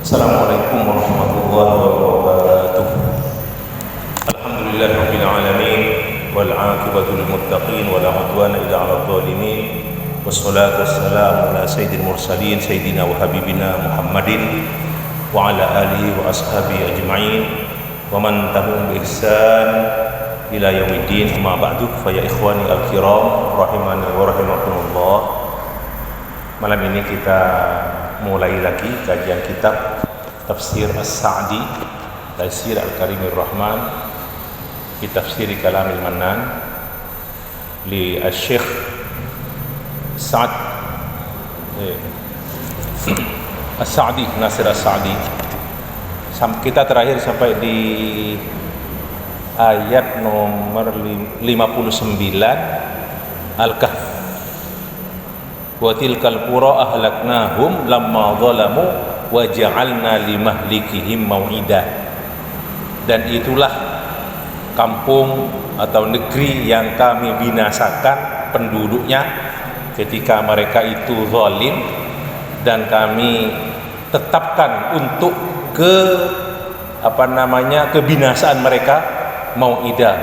Assalamualaikum warahmatullahi wabarakatuh. Alhamdulillahirabbil alamin wal 'aqibatul muttaqin wa la 'udwana illa 'alal zalimin. Wassalatu wassalamu ala sayyidil mursalin sayyidina wa habibina Muhammadin wa ala alihi wa ashabihi ajma'in wa man tabi'ahum bi ihsan ila yaumiddin. Amma ba'du, fa ya ikhwani al-kiram rahimani wa rahimakumullah. Malam ini kita mulai lagi kajian kitab Tafsir As-Sa'di, Tafsir Al-Karimir Rahman, fi Tafsir Kalamil Mannan li Syekh Sa'd As-Sa'di, Nasir As-Sa'di. Kita terakhir sampai di ayat nomor 59 Al-Kahf. Wa tilkal qura ahlaknahum lamma zalamu wa ja'alna limahlikihim mau'ida. Dan itulah kampung atau negeri yang kami binasakan penduduknya ketika mereka itu zalim, dan kami tetapkan untuk kebinasaan mereka mau'ida,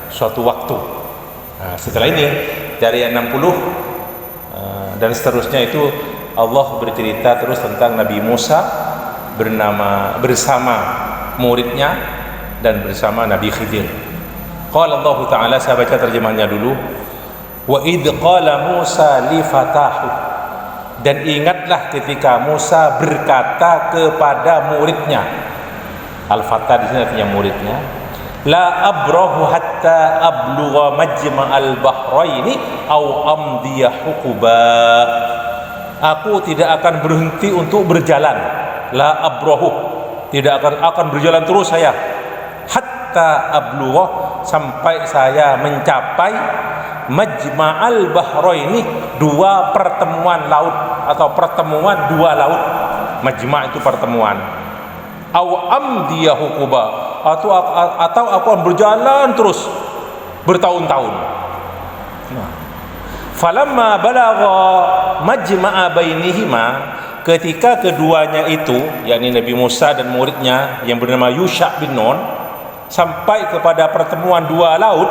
suatu waktu. Nah, setelah ini dari ayat 60 dan seterusnya itu Allah bercerita terus tentang Nabi Musa bersama muridnya dan bersama Nabi Khidir. Qala Allah Ta'ala, saya baca terjemahnya dulu. Wa idh qala Musa li fatahu, dan ingatlah ketika Musa berkata kepada muridnya. Al-fatah di sini artinya muridnya. La abrahu hatta ablugha majma'al bahraini au amdiya huquba. Aku tidak akan berhenti untuk berjalan. La abrahu, tidak akan berjalan terus saya. Hatta ablugha, sampai saya mencapai majma'al bahraini, dua pertemuan laut atau pertemuan dua laut. Majma' itu pertemuan. Au amdiya huquba, atau aku akan berjalan terus bertahun-tahun. Falamma balagha majma'a bainihima, ketika keduanya itu, yakni Nabi Musa dan muridnya yang bernama Yusha bin Nun, sampai kepada pertemuan dua laut,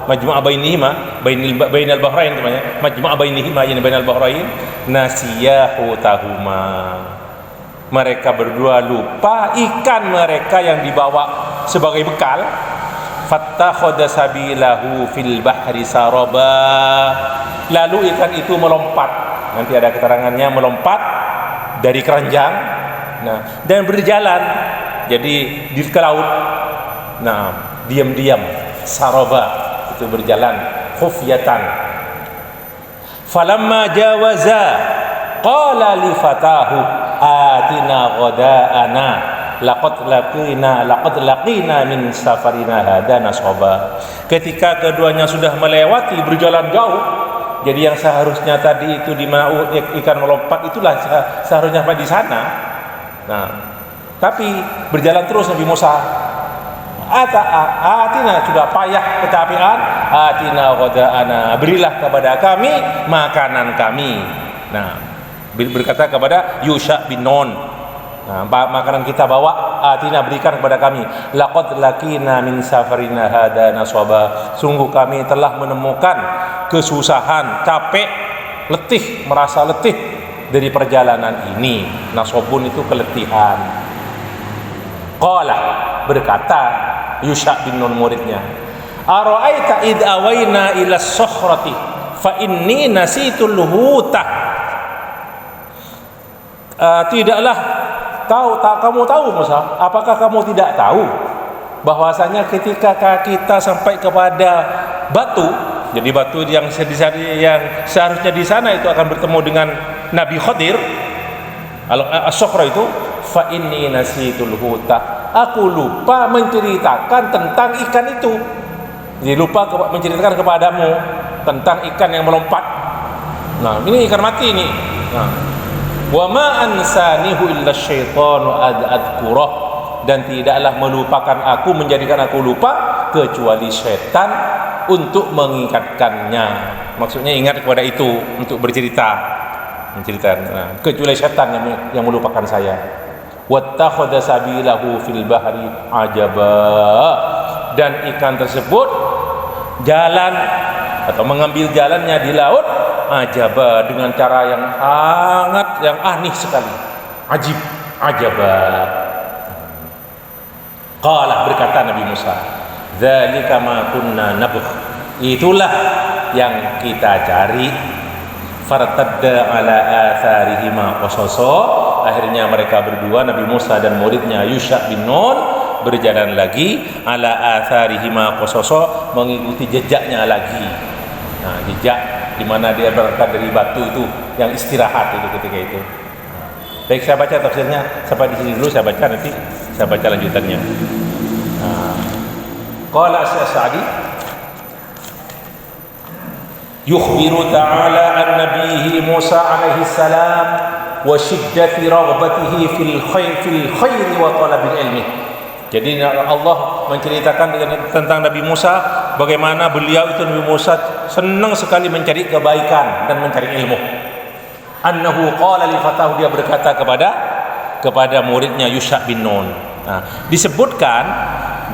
majma'a bainihima, bainal bahrain namanya, majma'a bainihima yakni bainal bahrain, nasiyahu tahuma. Mereka berdua lupa ikan mereka yang dibawa sebagai bekal. Fattakhadha sabilahu fil bahri saraba, lalu ikan itu melompat, nanti ada keterangannya, melompat dari keranjang, nah, dan berjalan jadi di ke laut. Nah, diam-diam, saraba itu berjalan khufyatan. Falamma jawaza qala li fatahu atina ghada'ana laqad laqina min safarina hada nasaba. Ketika keduanya sudah melewati, berjalan jauh, jadi yang seharusnya tadi itu di mana ikan melompat itulah seharusnya sampai di sana. Nah, tapi berjalan terus Nabi Musa. Atina, sudah payah kecapean, atina ghada'ana, berilah kepada kami makanan kami. Nah, berkata kepada Yusha bin Nun, nah, makanan kita bawa, atina, berikan kepada kami. Laqad laqina min safarina hada nasaba, sungguh kami telah menemukan kesusahan, capek, letih, merasa letih dari perjalanan ini. Nasobun itu keletihan. Qala, berkata Yusha bin Nun muridnya, ara'aita id awaina ila sokhrati fa inni nasitul huta. Tidaklah kamu tahu Musa, apakah kamu tidak tahu bahwasanya ketika kita sampai kepada batu, jadi batu yang seharusnya di sana itu akan bertemu dengan Nabi Khidir, As-Sokhra itu, fa inni nasitul huta, aku lupa menceritakan tentang ikan itu. Jadi lupa menceritakan kepadamu tentang ikan yang melompat. Nah, ini ikan mati ini. Nah, wa ma ansanihu illa syaitanu adkurah, dan tidaklah melupakan aku, menjadikan aku lupa kecuali setan untuk mengingatkannya. Maksudnya ingat kepada itu untuk bercerita. Nah, kecuali setan yang melupakan saya. wattakhadha sabilahu fil bahri ajaba, dan ikan tersebut jalan atau mengambil jalannya di laut ajaba, dengan cara yang sangat yang aneh sekali, ajib, ajaba. Qala, berkata Nabi Musa, dzalika ma kunna nabgh, itulah yang kita cari. Fartadda ala atharihima qasasa, akhirnya mereka berdua, Nabi Musa dan muridnya Yusha bin Nun, berjalan lagi ala atharihima qasasa, mengikuti jejaknya lagi. Nah, jejak di mana dia berangkat dari batu itu yang istirahat itu ketika itu. Baik, saya baca tafsirnya sampai di sini dulu, saya baca, nanti saya baca lanjutannya. Qala As-Sa'di yukhbiru ta'ala an nabiyhi Musa alaihi salam wa shiddati raghbatihi fil khair wa talabil ilmi. Jadi Allah menceritakan tentang Nabi Musa, bagaimana beliau itu, Nabi Musa senang sekali mencari kebaikan dan mencari ilmu. Annahu qala li fatahu, dia berkata kepada muridnya Yusha bin Nun. Nah, disebutkan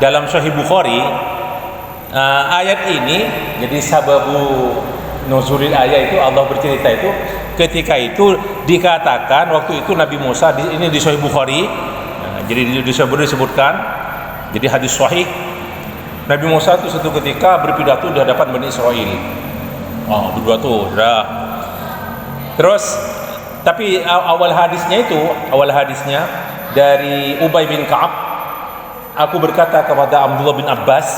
dalam Sahih Bukhari ayat ini, jadi sababu nuzulil ayat itu, Allah bercerita itu ketika itu dikatakan waktu itu Nabi Musa, ini di Sahih Bukhari. Jadi disebutkan, jadi hadis sahih, Nabi Musa itu suatu ketika berpidato di hadapan Bani Israel. Berpidato, terus tapi awal hadisnya dari Ubay bin Ka'ab, aku berkata kepada Abdullah bin Abbas.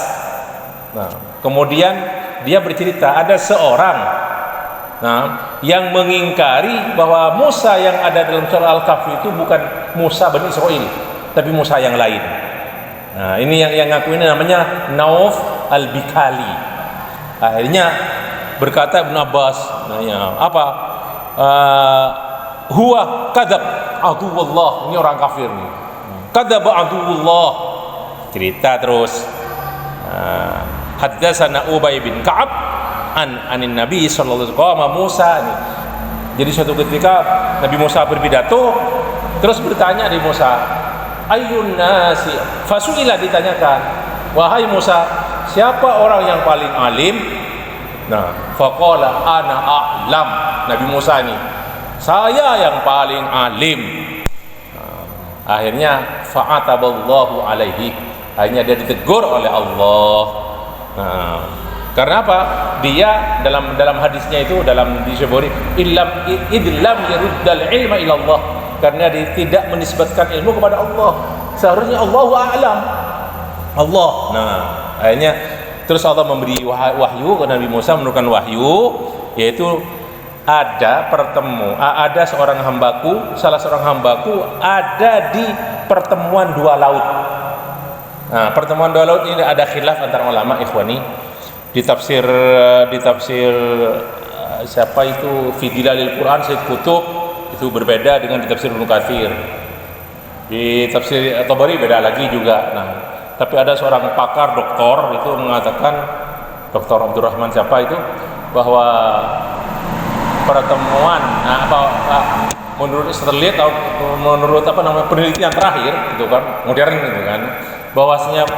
Nah, kemudian dia bercerita ada seorang yang mengingkari bahwa Musa yang ada dalam surah Al-Kahfi itu bukan Musa Bani Israel, tapi Musa yang lain. Nah, ini yang ngaku ini namanya Nauf Al-Bikali. Akhirnya berkata Ibn Abbas, apa? Huwa kadzab aduwullah, ini orang kafir nih. Kadzab aduwullah. Cerita terus. Haddatsana Ubay bin Ka'ab anin Nabi sallallahu alaihi wasallam Musa nih. Jadi suatu ketika Nabi Musa berpidato, terus bertanya di Musa, ayyun nasi, fasuila, ditanyakan, wahai Musa, siapa orang yang paling alim? Nah, faqala ana a'lam, Nabi Musa ini, saya yang paling alim. Akhirnya fa'ataballahu alaihi, akhirnya dia ditegur oleh Allah. Nah, karena apa? Dia dalam hadisnya itu, dalam disebut idlam yaruddal ilma ila Allah, karena dia tidak menisbatkan ilmu kepada Allah. Seharusnya Allahu a'lam, Allah. Nah, akhirnya terus Allah memberi wahyu ke Nabi Musa, menurunkan wahyu, yaitu ada salah seorang hambaku ada di pertemuan dua laut. Nah, pertemuan dua laut ini ada khilaf antara ulama, ikhwani. Di tafsir siapa itu, fi Dilalil Quran, Sayyid Qutb, itu berbeda dengan di tafsir Ibnu Katsir. Di tafsir Tabari beda lagi juga. Nah, tapi ada seorang pakar doktor itu mengatakan, Dr. Abdurrahman siapa itu, bahwa pertemuan menurut Sterlit atau menurut penelitian terakhir itu kan, modern itu kan, bahwasanya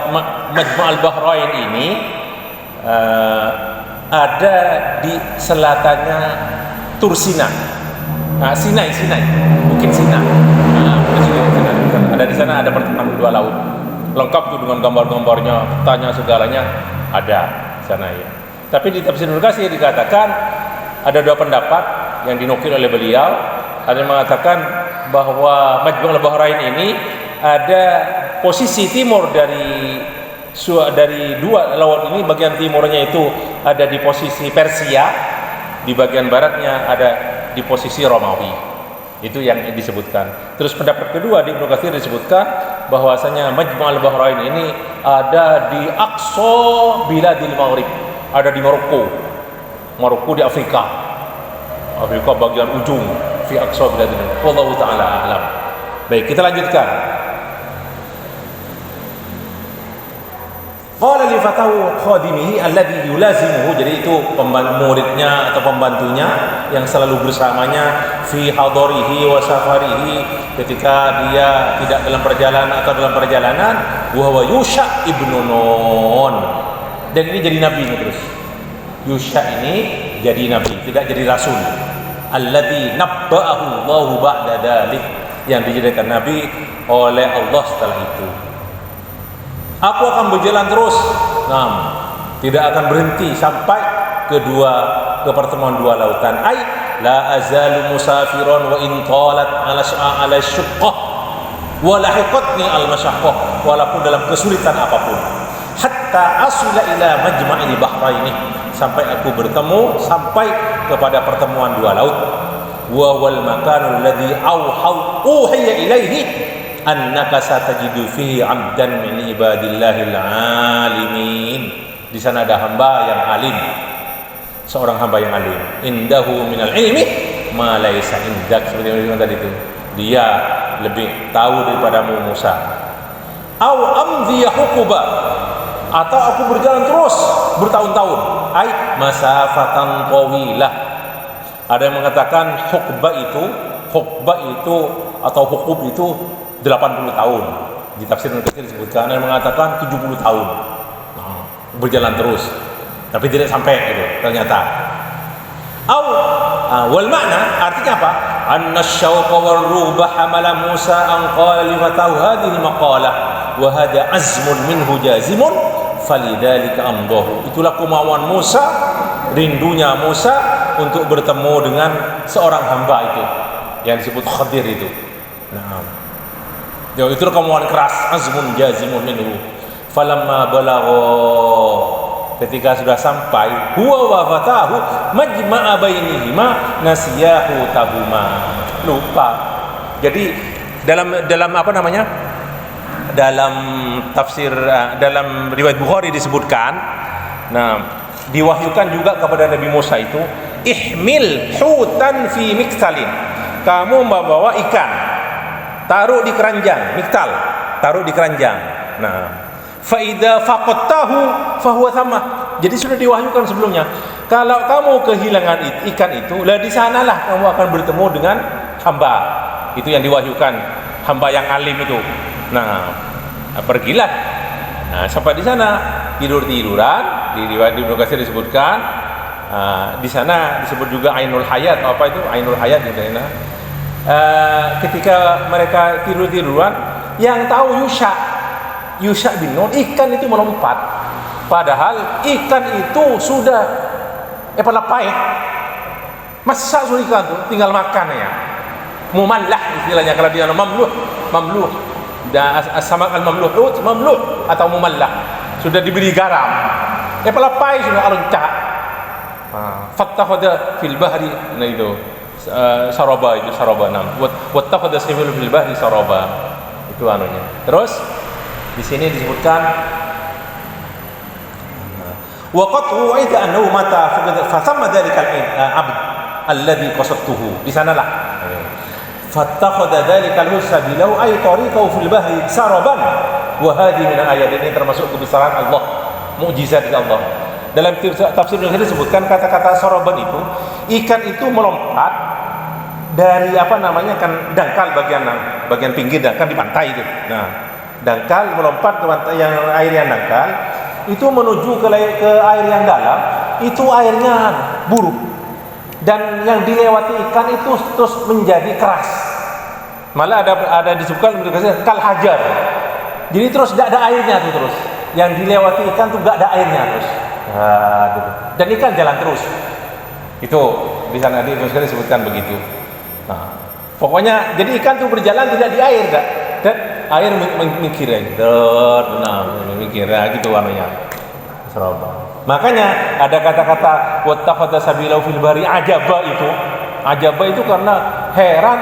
Majma' al-Bahrain ini ada di selatannya Tursina, Sinai, Bukit Sinai. Ada di sana, ada pertemuan dua laut, lengkap tuh dengan gambar-gambarnya, petanya, segalanya ada di sana ya. Tapi di tafsir Ibnu Katsir dikatakan ada dua pendapat yang dinukil oleh beliau. Ada yang mengatakan bahwa Majma' al-Bahrain ini ada posisi timur dari dua laut ini. Bagian timurnya itu ada di posisi Persia, di bagian baratnya ada di posisi Romawi. Itu yang disebutkan. Terus pendapat kedua di Ibnu Katsir disebutkan bahwasanya Majma' al-Bahrain ini ada di Aqsa Biladil Maghrib, ada di Maroko di Afrika bagian ujung, fi Aqsa Biladil Maghrib. Wallahu taala a'lam. Baik, kita lanjutkan. Qala li fatahu khadimihi alladhi yulazimuhu, jadi itu muridnya atau pembantunya yang selalu bersamanya, fi hadarihi wa safarihi, ketika dia tidak dalam perjalanan atau dalam perjalanan, wa huwa Yusha ibnu Nun, dan ini jadi nabi terus. Yusha ini jadi nabi, tidak jadi rasul. Alladhi nabba'ahu Allahu ba'da dzalik, yang dijadikan nabi oleh Allah setelah itu. Aku akan berjalan terus, tidak akan berhenti sampai ke pertemuan dua lautan. Ai la azalu musafiran wa in talat ala syuqqah wa lahiqatni al masyaqqah, walaupun dalam kesulitan apapun, hatta asila ila majma'il bahraini, sampai aku bertemu sampai kepada pertemuan dua laut. Wa wal makanul ladzi uhiya ilaihi annaka satajidu fihi 'abdan min ibadillahil 'alimin. Di sana ada hamba yang alim, seorang hamba yang alim. Indahu minal ilmi ma laisa indak, seperti yang tadi itu. Dia lebih tahu daripadamu Musa. Au amdhi hukuba, atau aku berjalan terus bertahun-tahun. Ai masafatan tawilah. Ada yang mengatakan hukba itu atau hukub itu 80 tahun. Di tafsir Ibnu Katsir disebutkan, ada yang mengatakan 70 tahun. Berjalan terus, tapi tidak sampai gitu ternyata. Wal makna, artinya apa? Anna syauqa war ruba hamala Musa an qala li fatahu hadhihi maqalah wa hada azmun minhu jazimun falidhalika amdahu. Itulah kemauan Musa, rindunya Musa untuk bertemu dengan seorang hamba itu yang disebut Khadir itu. Itulah kemauan keras, azmun jazimun minhu. Falamma balagha, ketika sudah sampai, huwa wa fatahu majma'a bainihima nasiyahu tahuma, lupa. Jadi dalam apa namanya? Dalam tafsir, dalam riwayat Bukhari disebutkan, diwahyukan juga kepada Nabi Musa itu, ihmil hutan fi miktalin, kamu membawa ikan, taruh di keranjang, miktal, taruh di keranjang. Faida faqattahu fahuwa thamma. Jadi sudah diwahyukan sebelumnya, kalau kamu kehilangan ikan itu, lah di sanalah kamu akan bertemu dengan hamba. Itu yang diwahyukan, hamba yang alim itu. Pergilah. Sampai di sana tiduran, di riwayat Ibnu Katsir disebutkan, di sana disebut juga Ainul Hayat. Apa itu Ainul Hayat gitu ya. Ketika mereka tiduran, yang tahu Yusha bin Nun, ikan itu melompat, padahal ikan itu sudah pelepai, masa sudah ikan itu tinggal makan ya, mumallah istilahnya, kalau dia mamluh, dan as-samak al-mamluh atau mumallah, sudah diberi garam, pelepai sudah aruncak. Fattakhadha fil bahri, itu saraba, itu saraba wattakhadha fil bahri saraba, itu anunya. Terus di sini disebutkan waqad ru'aita annahu mata fatamma dzalikal abd alladhi qasadtuhu. Di sanalah fattakhadha dzalikal musabilahu ay tariqahu fil bahri saraban wa hadhihi min ayat. Ini termasuk kebesaran Allah, mukjizat dari Allah. Dalam tafsir ini disebutkan kata-kata saraban itu, ikan itu melompat dari kan dangkal, bagian pinggir dangkal di pantai itu. Dangkal melompat ke pantai yang air yang dangkal itu menuju ke air yang dalam, itu airnya buruk, dan yang dilewati ikan itu terus menjadi keras, malah ada disebutkan kal hajar, jadi terus tidak ada airnya tuh, terus yang dilewati ikan tuh tidak ada airnya terus, dan ikan jalan terus. Itu di sana disebutkan begitu. Pokoknya jadi ikan tuh berjalan tidak di air, dan air mikir gitu warnanya. Makanya ada kata-kata wattakhadha sabilahu fil bahri ajaba itu karena heran,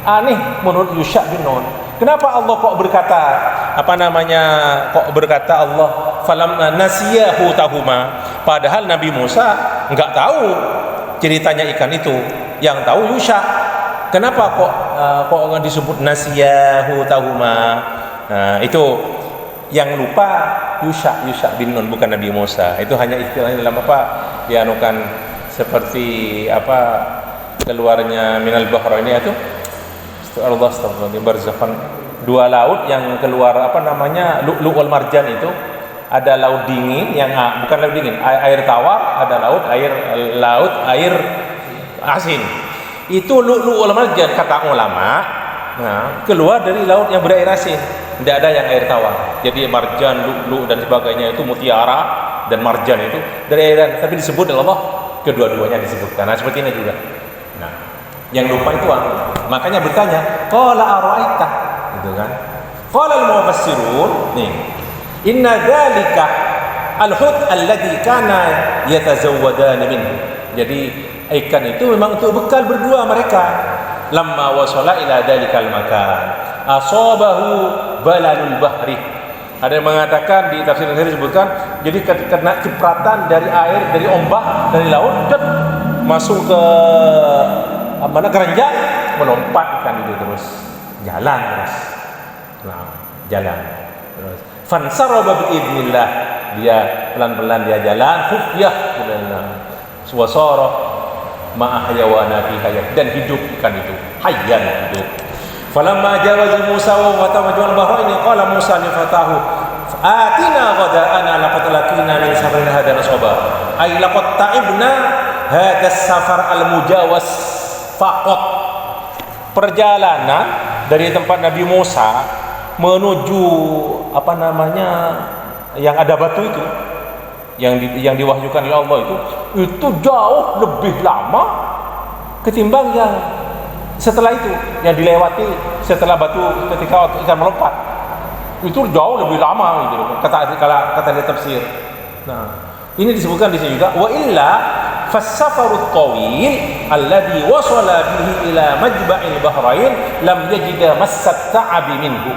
aneh menurut Yusha bin Nun. Kenapa Allah kok berkata Allah falam nasiyahu tahuma, padahal Nabi Musa enggak tahu ceritanya ikan itu, yang tahu Yusha. Kenapa kok disebut nasiyahu tahuma? Itu yang lupa Yusha bin Nun, bukan Nabi Musa. Itu hanya istilahnya dalam apa dianukan, seperti apa keluarnya minal bahrain ini itu astagfirullah barzakhan, dua laut yang keluar apa namanya lu'lu' wal marjan. itu ada laut dingin yang bukan laut dingin, air tawar, ada laut air asin. Itu lu'lu' wal marjan kata ulama, nah, keluar dari laut yang berair asin, tidak ada yang air tawar. Jadi marjan, lu'lu' dan sebagainya itu mutiara dan marjan itu dari air, tapi disebut oleh Allah kedua-duanya disebutkan. Nah, seperti ini juga. Nah, yang lupa itu makanya bertanya, qala ara'aita, gitu kan. Qala al-mufassirun, nih, inna dzalika al-hut alladhi kana yatazawwadan minhu. Jadi ikan itu memang untuk bekal berdua mereka. Lamma wasala ila dzalikal makan asabahu balalul bahri. Ada yang mengatakan di tafsir ini disebutkan, jadi kena cipratan dari air, dari ombak, dari laut, dan masuk ke mana keranjang, melompat ikan itu terus jalan terus. Nah, jalan terus. Fansaraba biidznillah, dia pelan-pelan dia jalan, khufyah suwasara ma'ahyawana fi hayat, dan hidup ikan itu, hayyan hidup. Falamma jawaza Musa wa majma'al bahrain qala Musa li fatahu atina ghada'ana laqad laqina min safarin hadha nasaba, ay laqad ta'ibna hadha safar al-mujawaz faqat. Perjalanan dari tempat Nabi Musa menuju apa namanya yang ada batu itu, yang diwahyukan oleh Allah itu jauh lebih lama ketimbang yang setelah itu, yang dilewati setelah batu ketika ikan melompat. Itu jauh lebih lama gitu, kata di tafsir. Nah, ini disebutkan di sini juga, wa illa fas-safarut tawil alladhi wasala bihi ila majba'il bahrain lam yajida massat ta'abi minhu.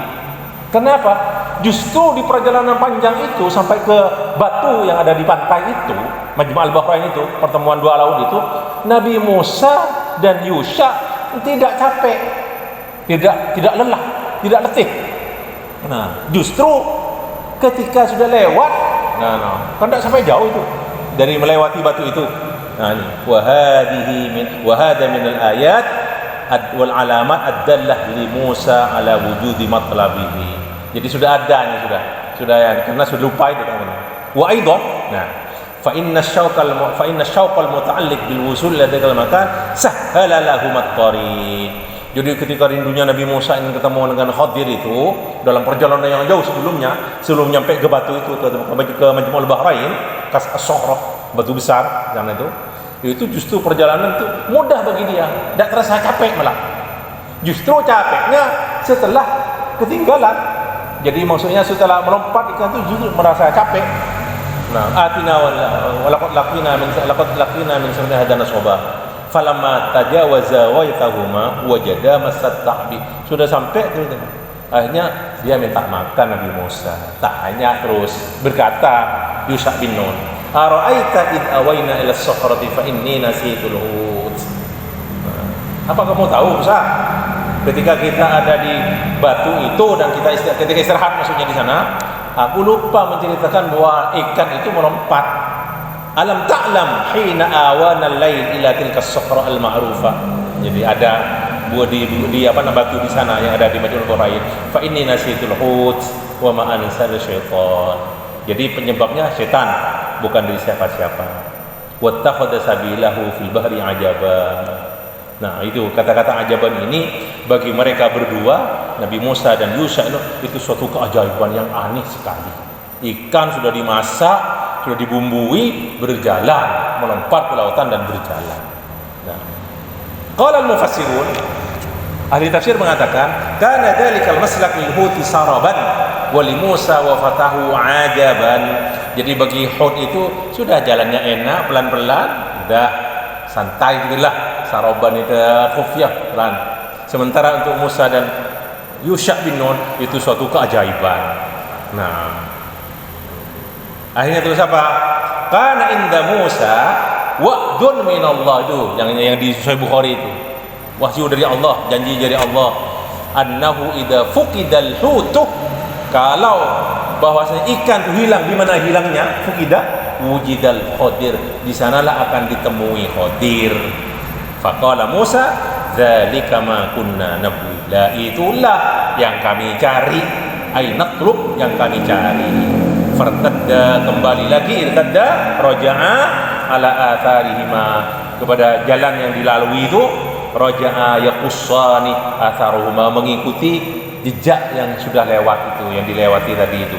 Kenapa? Justru di perjalanan panjang itu sampai ke batu yang ada di pantai itu, Majma'al Bahrain itu, pertemuan dua laut itu, Nabi Musa dan Yusha tidak capek, tidak lelah, tidak letih. Nah, justru ketika sudah lewat, kan tidak sampai jauh itu dari melewati batu itu. Nah, ini wahada min al-ayat wal alamat ad-dallah li Musa ala wujudi matlabihi. Jadi sudah ada nih, sudah ya, karena sudah lupa itu kan. Wa aidan, nah, fa inna syauqal muta'alliq bil wusul ila dzal makan sahhala lahum at-tariq. Jadi ketika rindunya Nabi Musa ingin ketemu dengan Khadir itu dalam perjalanan yang jauh sebelum nyampe ke batu itu, ke Majma'ul Bahrain, kas as-Sohrah, batu besar yang itu justru perjalanan itu mudah bagi dia, tidak terasa capek malah. Justru capeknya setelah ketinggalan. Jadi maksudnya setelah melompat ikan itu justru merasa capek. Nah, atina walaqad laqina min sabna hadana soba. Falamma tajawaza waitahuma wajada masat ta'bi. Sudah sampai itu. Akhirnya dia minta makan Nabi Musa. Tak hanya terus berkata Yusha bin Nun, ara'aita id awaina ila as-sakhrati fa inni nasitul hut. Apa kamu tahu, Musa? Ketika kita ada di batu itu dan ketika istirahat maksudnya di sana, aku lupa menceritakan bahwa ikan itu melompat. Alam ta'lam hina awana al-lail ila tilka as-sakhra al-ma'rufa. Jadi ada di apa namanya batu di sana yang ada di Majma'ul Bahrain. Fa inni nasitul hut wa ma ansal syaitan. Jadi penyebabnya setan, bukan dari siapa-siapa. Wattakhadha sabilahu fil bahri ajaba. Nah, itu kata-kata ajaban ini bagi mereka berdua, Nabi Musa dan Yusha itu suatu keajaiban yang aneh sekali. Ikan sudah dimasak, sudah dibumbui, berjalan, melompat ke lautan dan berjalan. Nah, qala al-mufassirun, ahli tafsir mengatakan, kana dzalikal maslak lil huti saraban wa li Musa wa fatahu ajaban. Jadi bagi hut itu sudah jalannya enak, pelan-pelan, udah santai gitulah. Saraban itu khufyah pelan. Sementara untuk Musa dan Yusha bin Nun itu suatu keajaiban. Nah, akhirnya terus apa? Kana inda Musa wa'dun minallah, itu yang di Sahih Bukhari itu. Wahyu dari Allah, janji dari Allah. Annahu idza fuqidal hutu, kalau bahwasanya ikan itu hilang. Di mana hilangnya? Fukida wujidal Khadir, di sanalah akan ditemui Khadir. Faqala Musa, dzalika ma kunna nabghi. La, itulah yang kami cari. Ai natlub, yang kami cari. Fartadda, kembali lagi, irtadda, raja'a ala atharihima, kepada jalan yang dilalui itu. Raja'a yaqussani atharuhuma, mengikuti jejak yang sudah lewat itu, yang dilewati tadi itu.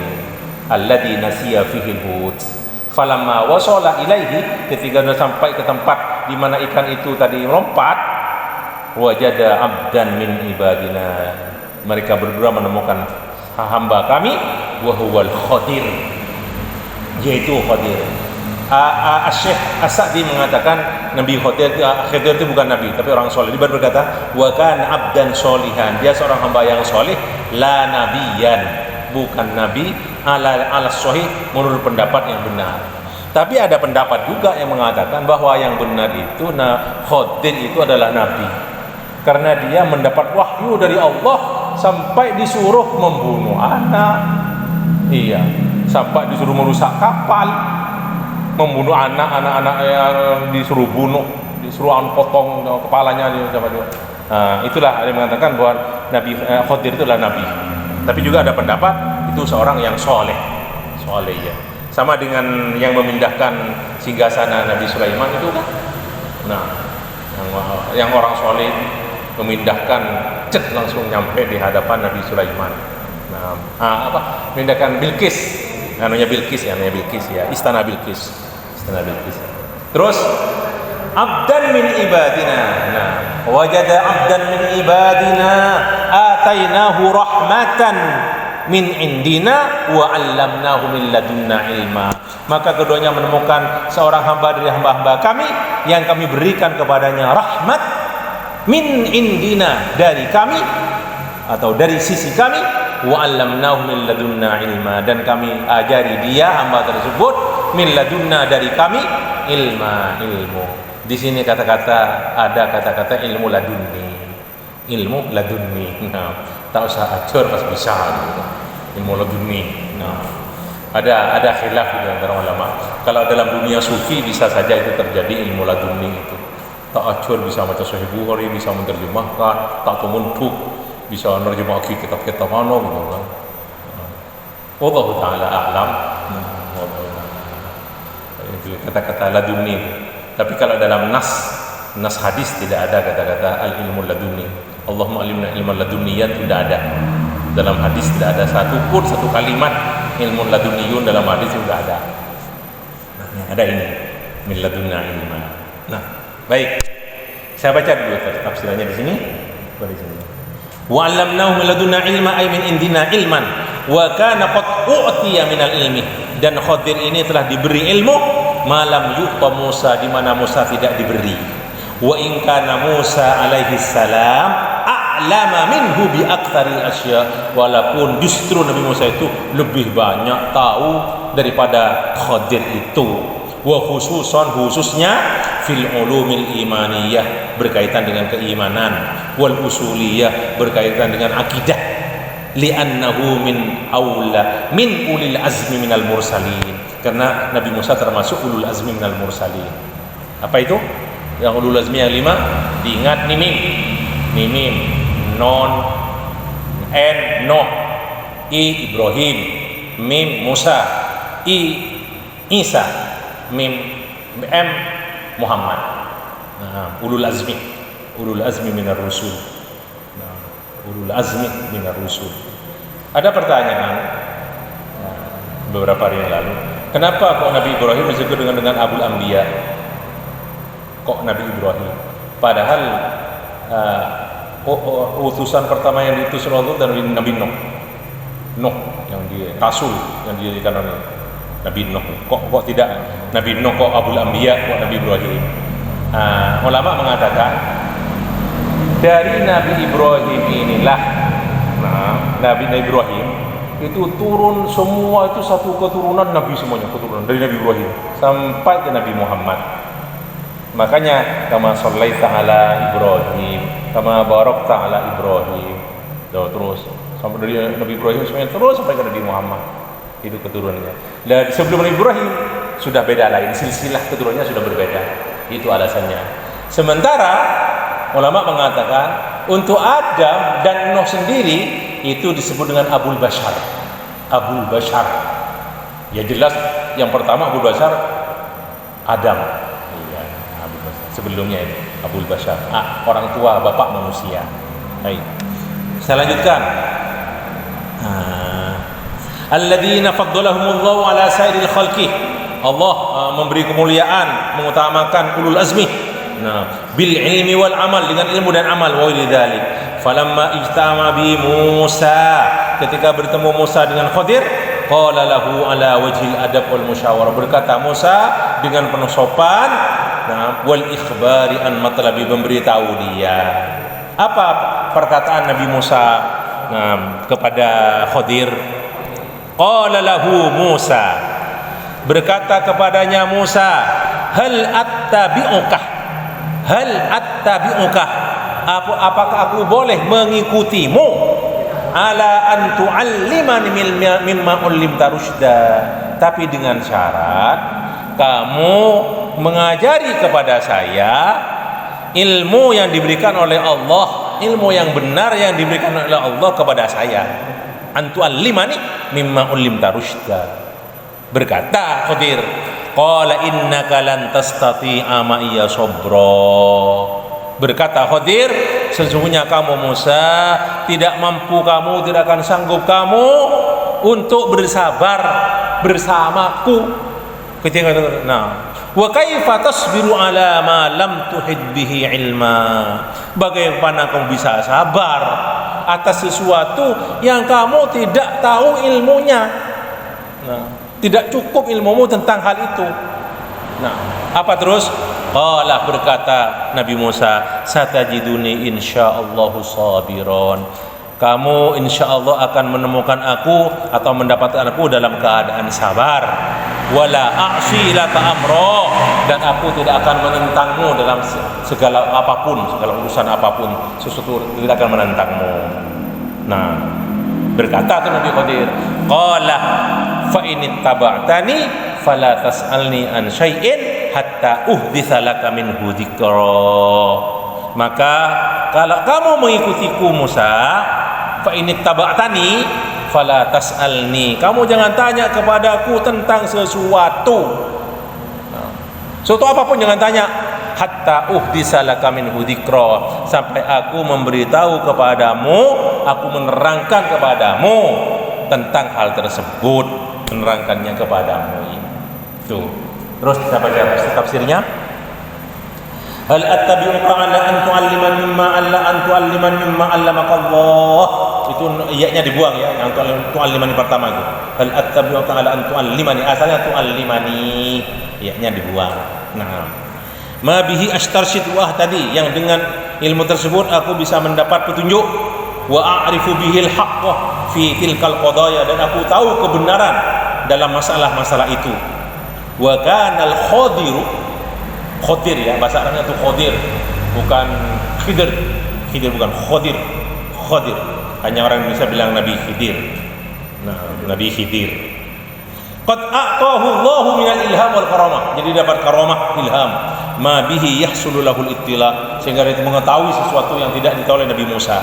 Alladzi nasiya fihi al-hut. Falamma wasala ilaihi, ketika sudah sampai ke tempat di mana ikan itu tadi melompat, wajada abdan min ibadina, mereka berdua menemukan hamba kami, wa huwal Khadir, yaitu Khadir. Syekh As-Sa'di mengatakan Nabi Khadir itu bukan nabi tapi orang soleh. Dia berkata, wa kana abdan solihan, dia seorang hamba yang soleh, la nabiyan, bukan nabi, ala sahih, menurut pendapat yang benar. Tapi ada pendapat juga yang mengatakan bahwa yang benar itu Khadir itu adalah nabi, karena dia mendapat wahyu dari Allah sampai disuruh membunuh anak, iya, sampai disuruh merusak kapal, membunuh anak-anak yang disuruh bunuh, disuruh potong kepalanya. Itulah ada yang mengatakan bahwa Nabi Khadir itu adalah nabi. Tapi juga ada pendapat itu seorang yang soleh ya. Sama dengan yang memindahkan singgasana Nabi Sulaiman itu kan. Nah, yang orang soleh memindahkan langsung nyampe di hadapan Nabi Sulaiman. Nah, memindahkan Bilqis, namanya Bilqis ya, istana Bilqis. Terus abdan min ibadina. Nah, wajada abdan min ibadina atainahu rahmatan min indina wa 'allamnahu min ladunna ilma. Maka keduanya menemukan seorang hamba dari hamba-hamba kami yang kami berikan kepadanya rahmat min indina, dari kami atau dari sisi kami, wa 'allamnahu min ladunna ilma, dan kami ajari dia hamba tersebut min ladunna, dari kami, ilmu. Di sini ada kata-kata ilmu ladunni. Nah, tak usah acur pas bisa gitu. Ilmu ladunni. Nah, ada khilaf di antara ulama. Kalau dalam dunia sufi bisa saja itu terjadi ilmu ladunni itu. Tak acur bisa baca Sahih Bukhari, bisa menerjemahkan, tak tumuntuk, bisa menerjemah kitab-kitab mana gitu kan. Wallahu taala a'lam. Itu kata-kata ladunni. Tapi kalau dalam nas hadis tidak ada kata-kata al-ilmu ladunni. Allahumma alimna ilman ladunniyat, tidak ada. Dalam hadis tidak ada satu kalimat ilmu ladunniyun dalam hadis, tidak ada. Nah, ada ini min ladunna ilman. Nah, baik. Saya baca dulu tafsirannya di sini. Wa 'allamnahu min ladunna ilma, ay min indina ilman, wa kana qad u'tiya minal ilmi, dan Khadir ini telah diberi ilmu malam yu'ta Musa, di mana Musa tidak diberi. Wa in kana Musa alaihi salam a'lama minhu bi aktsaril asya, walaupun justru Nabi Musa itu lebih banyak tahu daripada Khadir itu. Wa khususnya fil ulumil imaniyah, berkaitan dengan keimanan, wal usuliyah, berkaitan dengan akidah, li'annahu min aula min ulil azmi minal mursalin, karena Nabi Musa termasuk ulul azmi minal mursalin. Apa itu? Yang ulul azmi yang 5 diingat, mimim, non, n, Nuh, i, Ibrahim, mim, Musa, i, Isa, mim, m, Muhammad. Nah, ulul azmi minar rusul. Nah, ulul azmi minar rusul. Ada pertanyaan beberapa hari yang lalu, kenapa kok Nabi Ibrahim disebut dengan Abul Anbiya? Kok Nabi Ibrahim? Padahal utusan pertama yang diutus Allah dari Nabi Nuh yang dia rasul yang dijadikan Nabi Nuh. Kok tidak Nabi Nuh, kok Abul Anbiya, kok Nabi Ibrahim? Ulama mengatakan dari Nabi Ibrahim inilah, Nabi Ibrahim itu turun semua, itu satu keturunan Nabi, semuanya keturunan dari Nabi Ibrahim sampai ke Nabi Muhammad. Makanya kama shallaita ala Ibrahim, kama barakta ala Ibrahim, terus sampai dari Nabi Ibrahim semuanya terus sampai ke Nabi Muhammad. itu keturunannya. Dan sebelum Nabi Ibrahim sudah beda lain, silsilah keturunannya sudah berbeda. Itu alasannya. Sementara ulama mengatakan untuk Adam dan Nuh sendiri itu disebut dengan Abul Bashar. Abul Bashar. Ya jelas yang pertama Abul Bashar Adam. Iya, Abul Bashar. Sebelumnya ini Abul Bashar. Orang tua bapak manusia. Baik. Saya lanjutkan. Alladzina faddalahumullahu ala sairil khalqi. Allah memberi kemuliaan, mengutamakan ulul azmi. Bil ilmi wal amal, dengan ilmu dan amal. Wa lidzalik falamma ijtama bi Musa, ketika bertemu Musa dengan Khadir, qala lahu ala wajhil adab wal musyawarah, berkata Musa dengan penuh sopan, wal ikhbari an matlabi, memberitahu dia. Apa perkataan Nabi Musa kepada Khadir? Qala lahu Musa, berkata kepadanya Musa, hal attabi'uka, hal attabi'uka, apakah aku boleh mengikutimu, ala an tu'allimani mimma ullimta rusyda, tapi dengan syarat kamu mengajari kepada saya ilmu yang diberikan oleh Allah, ilmu yang benar yang diberikan oleh Allah kepada saya. Antu alimani mimma ulimta rusyda. Berkata Khadir, qala innaka lan tastati'a ma iya sabra. Berkata Khadir, sesungguhnya kamu Musa tidak mampu, kamu tidak akan sanggup kamu untuk bersabar bersamaku. Ketika wa kaifa tasbiru ala ma lam tuhid bihi ilma, bagaimana kamu bisa sabar atas sesuatu yang kamu tidak tahu ilmunya. Tidak cukup ilmumu tentang hal itu. Apa terus? Qala, berkata Nabi Musa, satajiduni insyaallahu sabiron, kamu insyaallah akan menemukan aku atau mendapatkan aku dalam keadaan sabar. Wala a'si laka amra, dan aku tidak akan menentangmu dalam segala apapun, segala urusan apapun, sesuatu tidak akan menentangmu. Berkata Nabi Khadir, qala fa in ittaba'tani fala tas'alni an syai'in hatta uhditsa laka minhu dzikra. Maka kalau kamu mengikutiku Musa, fa in ittaba'tani fala tas'alni, kamu jangan tanya kepadaku tentang sesuatu. Sesuatu apapun jangan tanya. Hatta uhditsa laka minhu dzikra, sampai aku memberitahu kepadamu, aku menerangkan kepadamu tentang hal tersebut, menerangkannya kepadamu. Itu. Terus kita baca tafsirnya. Hal attabi'uka ala an tu'alliman mimma 'allamaka Allah. Itu iya-nya dibuang ya, yang tu'allimani pertama itu. Hal attabi'uka ala an tu'allimani, asalnya tu'allimani, iya-nya dibuang. Ma bihi astarsyid, wah tadi yang dengan ilmu tersebut aku bisa mendapat petunjuk, wa a'rifu bihil haqqa fi tilkal qadaya, dan aku tahu kebenaran dalam masalah-masalah itu. Wa kanal khadiru, Khadir ya, bahasa Arabnya itu Khadir, bukan Khidir. Khidir bukan Khadir. Khadir. Hanya orang Indonesia bilang Nabi Khidir. Nabi Khidir. Qad a'tahu Allahu minal ilham wal karamah. Jadi dapat karamah, ilham. Ma bihi yahsulu lahul ittila, sehingga dia mengetahui sesuatu yang tidak ditahu oleh Nabi Musa.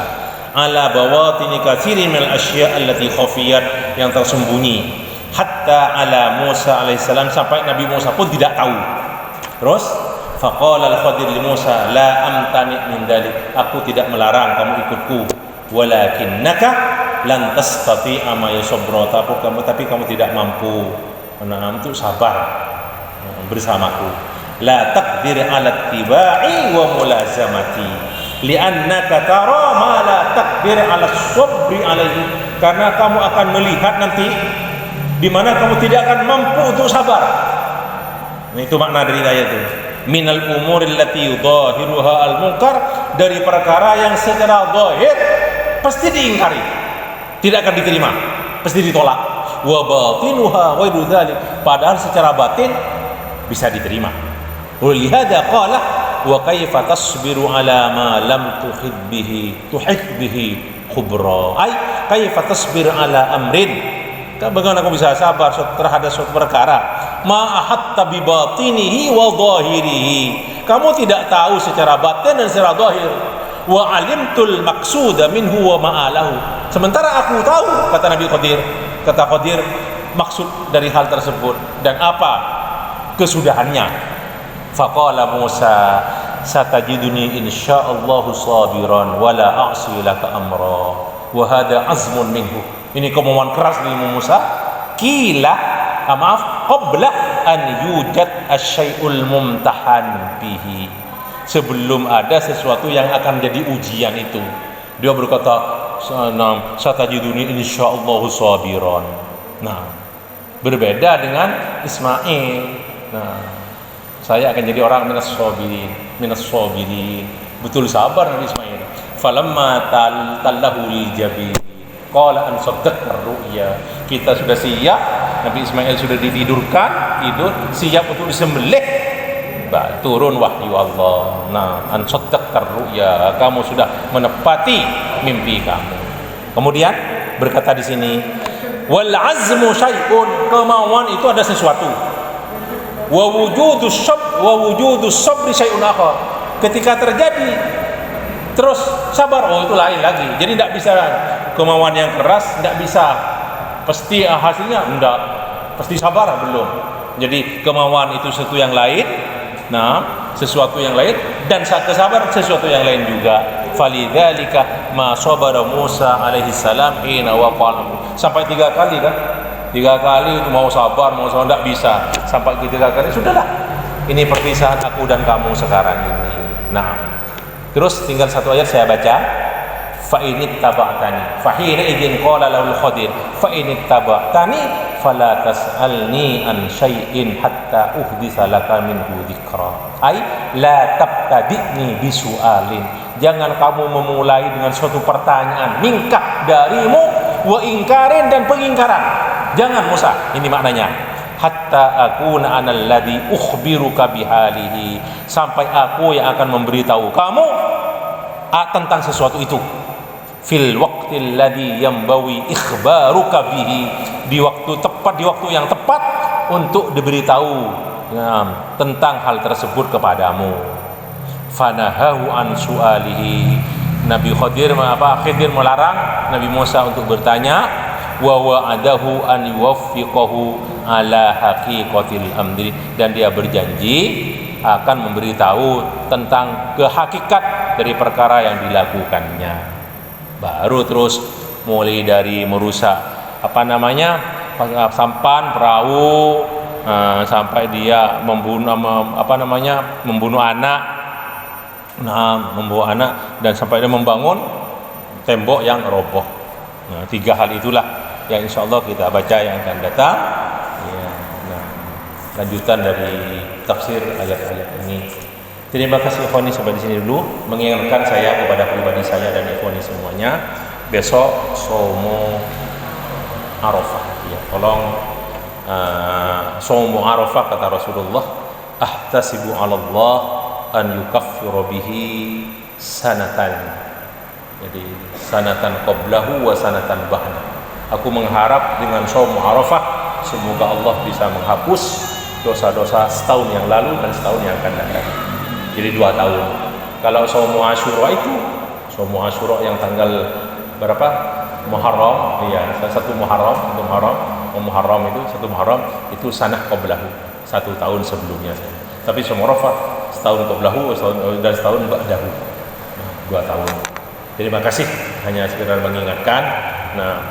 Ala bawatini katsirin minal asya' allati khafiyat, yang tersembunyi. Hatta ala Musa alaihissalam, sampai Nabi Musa pun tidak tahu. Terus faqala al-Khadir li Musa, la amtani min dalik, aku tidak melarang kamu ikutku, walakinnaka lan tastati'a ma yasabra, tapi kamu tidak mampu untuk sabar bersamaku. La taqdir ala tibai wa mulazamati, li'annaka tara ma la taqdir ala sabri alaihi, karena kamu akan melihat nanti di mana kamu tidak akan mampu untuk sabar. Itu makna dari ayat itu. Minal umuril lati dhahiruha al munkar, dari perkara yang secara zahir pasti diingkari, tidak akan diterima, pasti ditolak. Wa batinuha ghairu dzalik, padahal secara batin bisa diterima. Walihada qala wa kaifa tasbiru ala ma lam tuhid bihi khubra, ay kaifa tasbir ala amrin bagaimana kamu bisa sabar terhadap suatu perkara? Ma ahatta bi batinihi wa dhahirihi. Kamu tidak tahu secara batin dan secara zahir. Wa alimtul maqsuda minhu wa ma'alahu. Sementara aku tahu, kata Nabi Khidir, kata Khidir, maksud dari hal tersebut dan apa kesudahannya. Faqala Musa, satajiduni insyaallahu sabiran wala a'si laka amra. Wa hada azmun minhu. Ini kemauan keras dari Musa. Qabla an yujad asyai'ul mumtahan bihi. Sebelum ada sesuatu yang akan jadi ujian itu, dia berkata, satajiduni insyaallahu sabiran. Nah, berbeda dengan Ismail. Nah, saya akan jadi orang minas sabirin. Betul sabar Nabi Ismail. Falamma tallahu lil jabin qala an saddaqna ru'ya. Kita sudah siap, Nabi Ismail sudah ditidurkan, tidur siap untuk disembelih. Turun wahyu Allah. Nah, an saddaqna ru'ya, kamu sudah menepati mimpi kamu. Kemudian berkata di sini, wal azmu syai'un, kemauan itu ada sesuatu. Wa wujudus sabri syai'un akhar. Ketika terjadi terus sabar, oh itu lain lagi. Jadi tidak bisa kemauan yang keras, tidak bisa pasti hasilnya, enggak pasti sabar, belum. Jadi kemauan itu sesuatu yang lain, nah sesuatu yang lain, dan kesabaran sesuatu yang lain juga. Falidzalika ma sabara Musa alaihi salam hina waqa'a. Sampai 3 kali kan? 3 kali itu mau sabar tidak bisa. Sampai 3 kali sudahlah. Ini perpisahan aku dan kamu sekarang ini. Nah, terus tinggal 1 ayat saya baca. Fa in taba'tani fa hina idzin qala lahul Khadir fa in taba'tani fala tas'alni an syai'in hatta uhditsa laka minhu dzikra. Ai la tabtadi'ni bisu'alin. Jangan kamu memulai dengan suatu pertanyaan mingkah darimu wa ingkarin dan pengingkaran. Jangan Musa, ini maknanya. Hatta akuna anal ladzi ukhbiruka bihalihi, sampai aku yang akan memberitahu kamu tentang sesuatu itu. Fil waqtil ladzi yambawi ikhbaruka bihi, di waktu tepat, di waktu yang tepat untuk diberitahu tentang hal tersebut kepadamu. Fanahahu an su'alihi. Nabi Khidir melarang Nabi Musa untuk bertanya. Wa wa'adahu an yuwaffiqahu ala haqiqatil amri, dan dia berjanji akan memberitahu tentang kehakikat dari perkara yang dilakukannya. Baru terus mulai dari merusak sampan perahu, sampai dia membunuh anak, dan sampai dia membangun tembok yang roboh. Nah, 3 hal itulah yang insya Allah kita baca yang akan datang. Ya, nah, lanjutan dari tafsir ayat-ayat ini. Terima kasih ikhwani, sampai di sini dulu. Mengingatkan saya kepada pribadi saya dan ikhwani semuanya, besok Shaumu Arafah. Ya, tolong Shaumu Arafah, kata Rasulullah, ahtasibu 'ala Allah an yukaffiru bihi sanatan. Jadi sanatan qablahu wa sanatan ba'da. Aku mengharap dengan Shaum Arafah semoga Allah bisa menghapus dosa-dosa setahun yang lalu dan setahun yang akan datang. Jadi 2 tahun. Kalau Shaum Asyura itu, Shaum Asyura yang tanggal berapa? Muharram, iya, 1 Muharram, Muharram itu 1 Muharram itu sanah qablahu, 1 tahun sebelumnya. Tapi Shaum Arafah setahun qablahu dan setahun ba'dahu. 2 tahun. Terima kasih, hanya sekedar mengingatkan. Nah,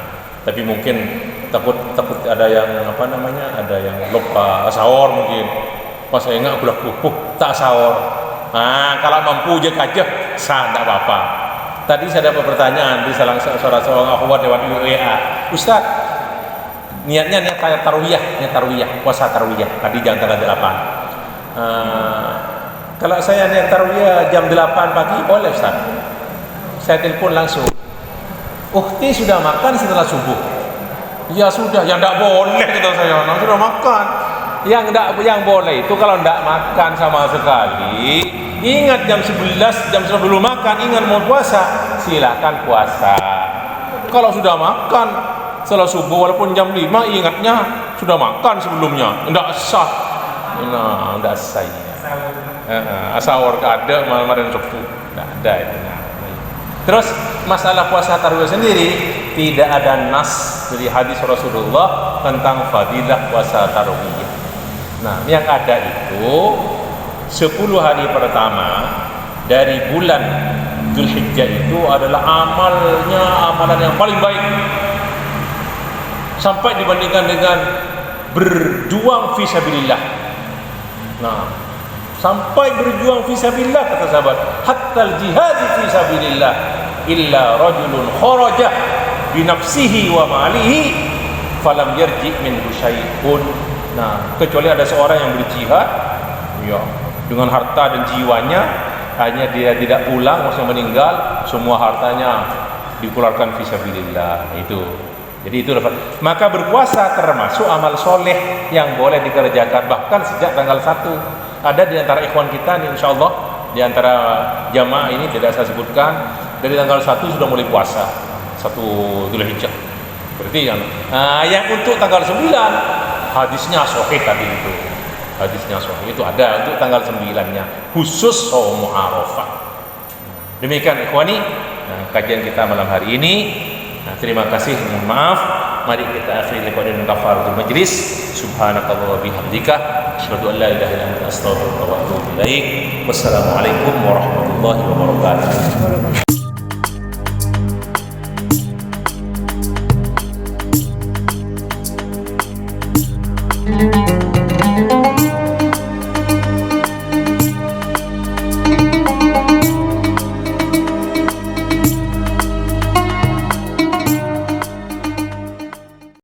tapi mungkin takut ada yang ada yang lupa sahur mungkin. Pas saya ingat aku tak sahur. Nah, kalau mampu aja sah, tidak apa-apa. Tadi saya dapat pertanyaan di salah seorang akhwat lewat WA. Ustaz, niatnya niat tarwiyah, puasa tarwiyah tadi jam 8. Kalau saya niat tarwiyah jam 8 pagi boleh Ustaz? Saya telepon langsung. Ukhti sudah makan setelah subuh? Ya sudah. Yang tidak boleh kata saya, sudah makan. Yang boleh itu kalau tidak makan sama sekali. Ingat jam 11, jam 10 belum makan, ingat mau puasa, silakan puasa. Kalau sudah makan, setelah subuh walaupun jam 5 ingatnya sudah makan sebelumnya, tidak sah. Nah, tidak sah. Asawar ada malam dan Sabtu, tidak ada itu. Terus masalah puasa tarawih sendiri tidak ada nas dari hadis Rasulullah tentang fadilah puasa tarawih. Nah, yang ada itu 10 hari pertama dari bulan Dzulhijjah itu adalah amalan yang paling baik, sampai dibandingkan dengan berjuang fisabilillah. Nah, sampai berjuang fisabilillah kata sahabat, hatta jihad fisabilillah illa rajulun kharaja bi nafsihi wa malihi falam yarji minhu syai'un. Nah, kecuali ada seorang yang berjihad ya dengan harta dan jiwanya, hanya dia tidak pulang, maksudnya meninggal, semua hartanya dikeluarkan fisabilillah. Itu. Jadi itu dapat. Maka berpuasa termasuk amal soleh yang boleh dikerjakan bahkan sejak tanggal 1. Ada di antara ikhwan kita nih, insyaallah di antara jamaah ini tidak saya sebutkan, dari tanggal 1 sudah mulai puasa 1 Dzulhijjah. Berarti yang untuk tanggal 9 hadisnya sahih tadi itu. Hadisnya sahih itu ada untuk tanggal 9-nya khusus shaum Arafah. Demikian ikhwani kajian kita malam hari ini. Terima kasih, mohon maaf. Mari kita akhiri dengan kafaratul majlis. Subhanakallah wa bihamdika asyhadu an la ilaha illa anta astaghfiruka wa atubu ilaik. Wassalamualaikum warahmatullahi wabarakatuh.